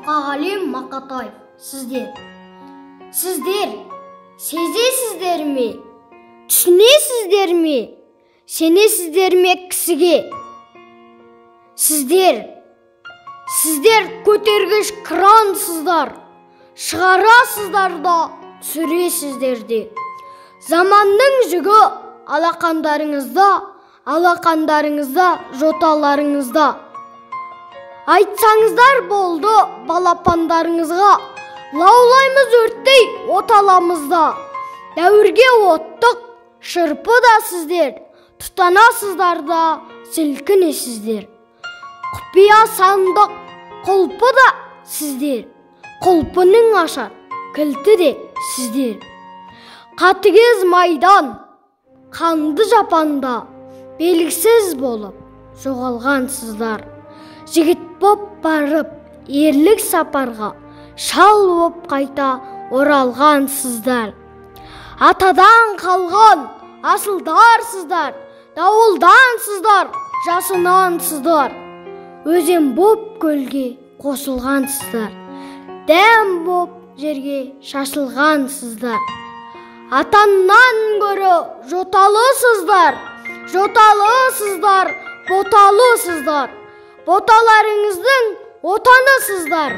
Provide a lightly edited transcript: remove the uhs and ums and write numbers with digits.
Мұқағали Мақатаев, сіздер сезесіздер ме? Түсінесіздер ме? Сенесіздер ме кісіге? Сіздер көтергіш крансыздар, шығарасыздар да түсіресіздер де. Заманның жүгі алақандарыңызда, жоталарыңызда. Айтсаңыздар болды балапандарыңызға, лаулаймыз өрттей оталамызда. Дәуірге оттық шырпы да сіздер, тұтанасыздар да сілкінесіздер. Құпия сандық құлпы да сіздер, құлпының ашар кілті де сіздер. Қатыгез майдан, қанды жапанда белгісіз болып жоғалғансыздар. Жігіт боп барып ерлік сапарға, шал боп қайта оралғансыздар. Атадан қалған асылдарсыздар, дауылдансыздар, жасынансыздар. Өзен боп көлге қосылғансыздар, дәм боп жерге шашылғансыздар. Атаннан көрі жоталысыздар, боталысыздар. Боталарыңыздың отанысыздар.